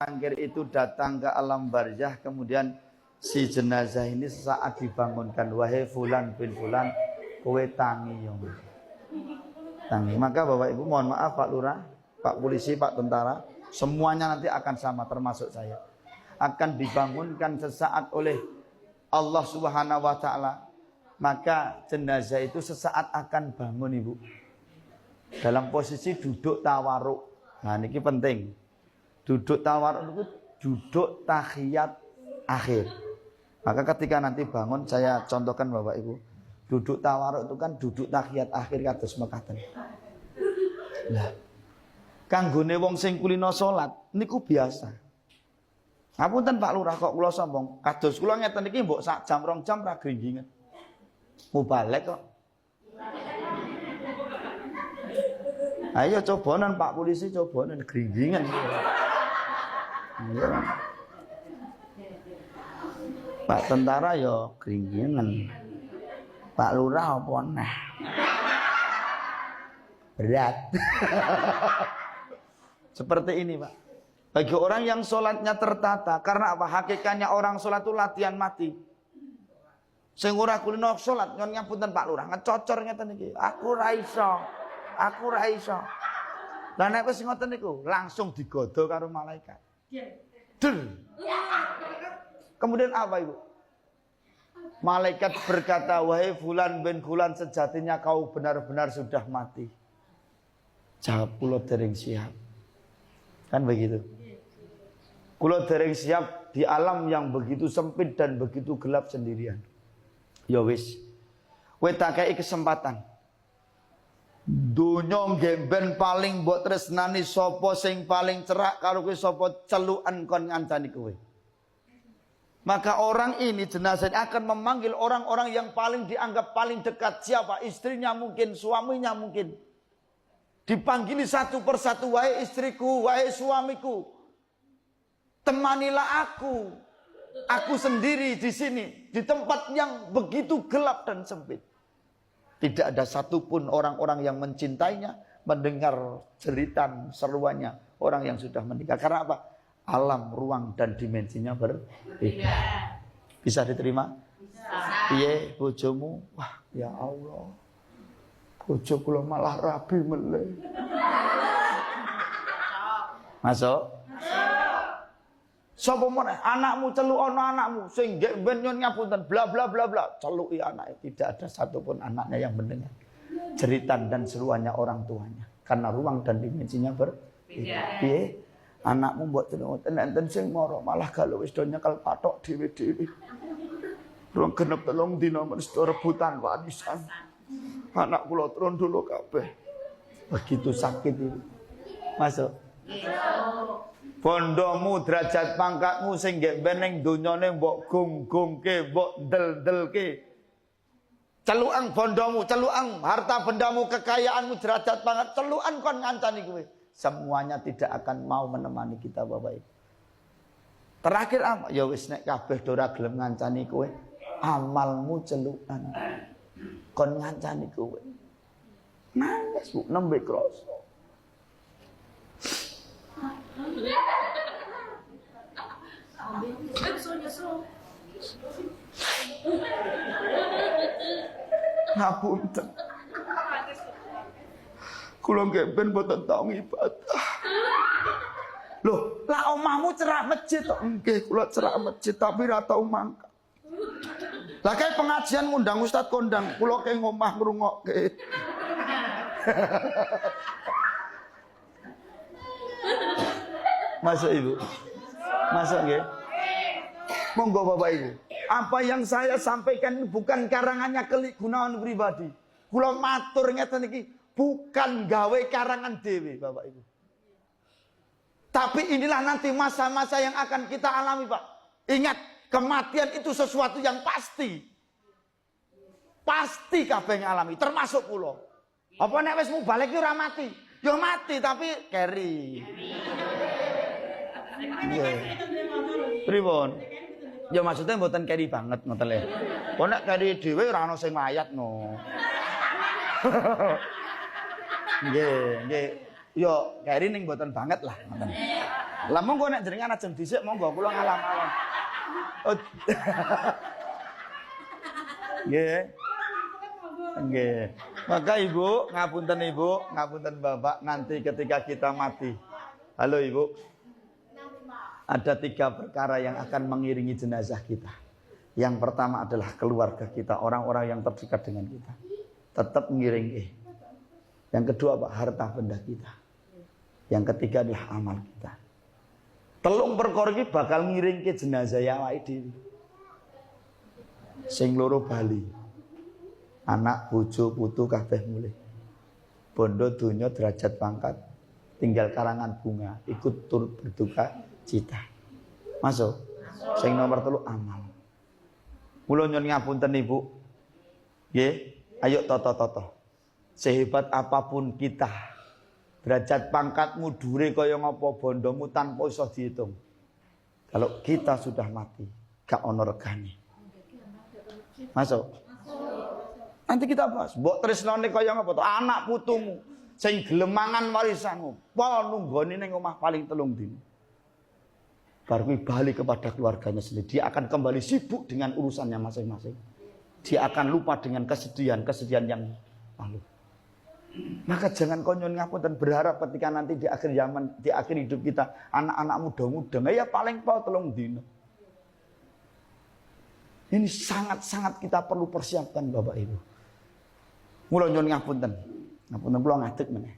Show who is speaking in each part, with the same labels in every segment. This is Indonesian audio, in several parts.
Speaker 1: Angker itu datang ke alam barzah, kemudian si jenazah ini sesaat dibangunkan, wahai fulan bin fulan, kowe tangi yang tangi. Maka Bapak Ibu mohon maaf Pak Lurah, Pak Polisi, Pak Tentara, semuanya nanti akan sama termasuk saya. Akan dibangunkan sesaat oleh Allah Subhanahu wa taala. Maka jenazah itu sesaat akan bangun Ibu. Dalam posisi duduk tawaruk. Nah, ini penting. Duduk tawaruk itu duduk tahiyat akhir. Maka ketika nanti bangun, saya contohkan Bapak Ibu. Duduk tawaruk itu kan duduk tahiyat akhir kados mekaten. Lah, kanggone wong sing kulino salat niku biasa. Ngapunten Pak Lurah kok kula sombong. Kados kula ngeten iki mbok sak jam 2 jam ra gringgingen. Mubalek kok. Ayo cobanan Pak Polisi, cobanan gringgingen. Iya. Pak Tentara yo gringgingen. Pak Lurah apa nah? Berat. Seperti ini Pak. Bagi orang yang sholatnya tertata, karena apa? Hakikatnya orang sholat itu latihan mati. Sing ora kulino sholat nyon ngapunten Pak Lurah, ngecocor ngeten iki. Aku ra iso. Lah nek wis ngoten niku, langsung digodo karo malaikat. Der. Kemudian apa Ibu? Malaikat berkata, wahai fulan bin fulan, sejatinya kau benar-benar sudah mati. Jawab, kula dereng siap. Kan begitu. Kula dereng siap di alam yang begitu sempit dan begitu gelap sendirian. Ya wis. Kowe tak kei kesempatan. Donya gemben paling mbok tresnani sapa sing paling cerak karo kowe sapa celukan kon ngancani kowe. Maka orang ini jenazah akan memanggil orang-orang yang paling dianggap paling dekat. Siapa? Istrinya mungkin, suaminya mungkin. Dipanggili satu persatu, wahai istriku, wahai suamiku, temanilah aku. Aku sendiri di sini, di tempat yang begitu gelap dan sempit. Tidak ada satupun orang-orang yang mencintainya, mendengar jeritan seruannya orang yang sudah menikah. Karena apa? Alam, ruang, dan dimensinya berbeda. Bisa diterima? Bisa. Iya, bojomu, wah ya Allah, bojo kula malah rabi meleh. Masuk? Sapa meneh anakmu celuk ana anakmu sing nggih ben nyon ngapunten bla bla bla bla, celuki anake. Tidak ada satupun anaknya yang mendengar jeritan dan seruannya orang tuanya. Karena ruang dan dimensinya berbeda. Piye? Anakmu mbok enten sing mara malah galuh wis do nyekel patok dhewe-dhewe. Rong genep 3 dina mesti rebutan warisan. Anak kula trondolo kabeh. Begitu sakit itu. Masuk. Bondomu derajat pangkatmu sing nggih beneng donyane mbok gung-gungke, mbok del-delke. Celukan bondomu, celukan harta bendamu, kekayaanmu, derajat pangkat, celukan kon ngancani kowe. Semuanya tidak akan mau menemani kita Bapak Ibu. Terakhir apa? Ya wis nek kabeh ora gelem ngancani kowe, amalmu celukan. Kon ngancani kowe. Nangis Bu nembe krasa. Ngapunten. Kula nggih ben boten tau ibadah. Loh, lah omahmu cerak masjid to? Nggih, kula cerak masjid tapi ra tau mangkat. Lah kae pengajian ngundang ustaz kondang, kula ke ngomah ngrungokke. Masuk Ibu. Masuk nggih. Monggo Bapak Ibu. Apa yang saya sampaikan bukan karangannya Kelik Gunawan pribadi. Kula matur ngeten iki bukan gawe karangan dewe Bapak Ibu. Tapi inilah nanti masa-masa yang akan kita alami Pak. Ingat, kematian itu sesuatu yang pasti. Pasti kabeh ngalami, termasuk kula. Apa nek wis mubalek ki ora mati? Ya mati tapi keri. Nggih. Pripun? Ya maksudnya mboten keri banget ngoten lho. Kok nek keri dhewe ora ana sing mayat no. Nggih. Yo keri ning mboten banget lah ngoten. Lah monggo nek jenengan ajeng dhisik monggo kula ngalam-alam. Oh. Nggih. Nggih. Maka Ibu, ngapunten Ibu, ngapunten Bapak, nanti ketika kita mati. Halo Ibu. Ada 3 perkara yang akan mengiringi jenazah kita. Yang pertama adalah keluarga kita, orang-orang yang terdekat dengan kita. Tetap mengiringi. Yang kedua apa? Harta benda kita. Yang ketiga adalah amal kita. Telung perkara iki bakal ngiringke jenazah awake dhewe. Sing loro bali. Anak, bojo, putu kabeh mulih. Bondo donya derajat pangkat, tinggal karangan bunga, ikut turut berduka cita. Masuk. Sing nomor 3 amal. Kula nyuwun ngapunten Ibu. Nggih, ayo toto-toto. Sehebat apapun kita, derajat pangkatmu dure kaya ngapa bondomu tanpa iso dihitung. Kalau kita sudah mati, gak ono regane. Masuk. Nanti kita bahas. Mbok tresnane kaya ngapa to? Anak putumu sing gelem mangan warisanmu, apa nunggoni ning omah paling 3 dina. Baru balik kepada keluarganya sendiri. Dia akan kembali sibuk dengan urusannya masing-masing. Dia akan lupa dengan kesedihan yang lalu. Maka jangan konyol ngapunten berharap ketika nanti di akhir zaman, di akhir hidup kita, anak-anak muda-muda, ya paling pau 3 dina. Ini sangat-sangat kita perlu persiapkan Bapak Ibu. Mula nyuwun ngapunten. Ngapunten kula ngadeg meneh.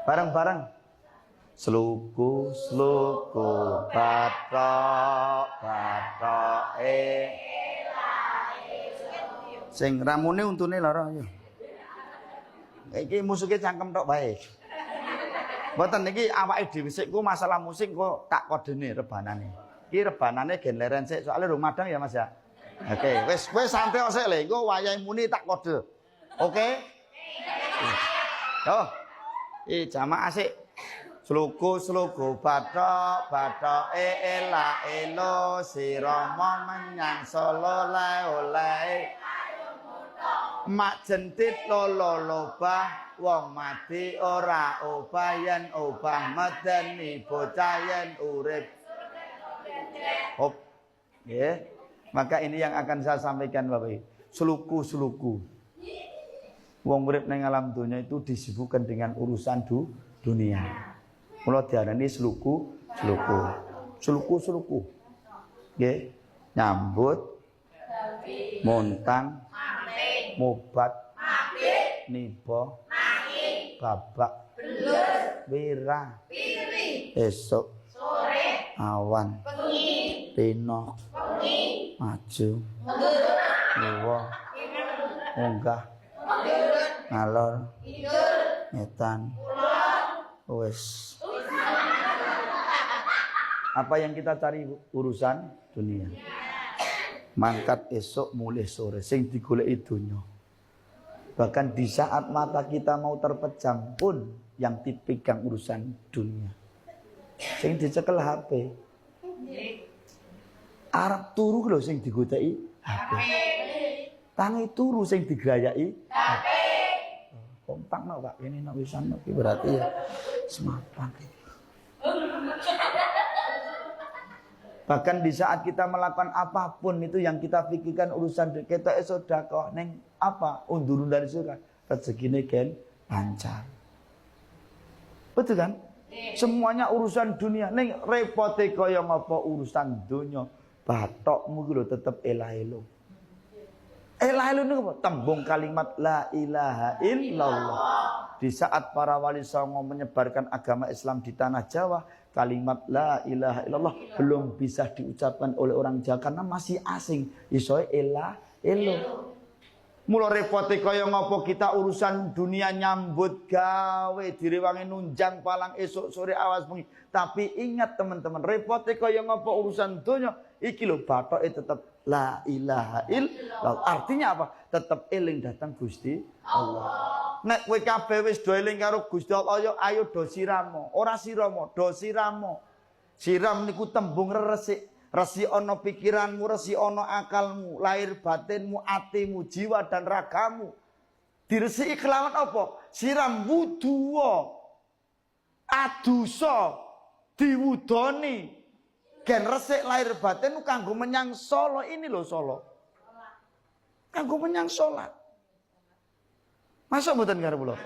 Speaker 1: Bareng-bareng. Sluku bathok sing ramune untune lara ya. Iki musuke cangkem tok bae. Mboten niki awake dhewe sik ku masalah musik kok tak kodene rebanane. Iki rebanane gen leren sik soalnya rung madang ya Mas ya. Oke, wis santai sik lho, engko wayahe muni tak kode. Oke? Yo. Jamaah sik. Sluku bathok ela sirama menyang Solo lae oleh. Mak jentit lolo lobah wong mati ora obah yen obah medeni bocah yen urip. Hop. Nggih. Maka ini yang akan saya sampaikan Bapak Ibu. Sluku. Wong urip ning alam dunia itu disibukkan dengan urusan dunia. Mula diarani sluku. Nggih. Nyambut, montang, mobat, nibo, babak, wira, esok, sore, awan, dino, maju, nyewa, munggah, ngalor, ngetan, wes. Apa yang kita cari urusan dunia. Mangkat esok mulai sore sing digoleki donya. Bahkan di saat mata kita mau terpejam pun yang dipegang urusan dunia. Sing dicekel HP. Arep turu lho sing digodeki HP. Tangi turu sing digrayaki HP. Kompak no Pak, ini nak wisan iki berarti ya semapan. Bahkan di saat kita melakukan apapun itu yang kita pikirkan urusan kita sedekah neng apa undur dari surga rezekine gen lancar. Betul kan? Semuanya urusan dunia neng repote kaya ngapa urusan dunia batokmu lho tetep ela-elo. Ela-elo niku tembung kalimat la ilaha illallah. Di saat para wali songo menyebarkan agama Islam di tanah Jawa, kalimat la ilaha illallah belum bisa diucapkan oleh orang Jawa karena masih asing. Isoe elo. Mula repote kaya ngapa kita urusan dunia nyambut gawe direwangi nunjang palang esok sore awas bengi. Tapi ingat teman-teman, repote kaya ngapa urusan dunia iki lho bathoke tetep la ilaha illallah. Artinya apa? Tetep eling datang Gusti Allah. Nek kowe kabeh wis do eling karo Gusti Allah ayo do siramo, ora siramo, do siramo. Siram niku tembung resik. Resi ono pikiranmu, resi ono akalmu, lahir batinmu, atimu, jiwa dan ragamu. Diresiki kelawan apa? siram wudu adusa diwudoni gen resik lahir batin kanggo menyang Solo ini loh Solo. Kanggo menyang salat. Masa mboten karo kula?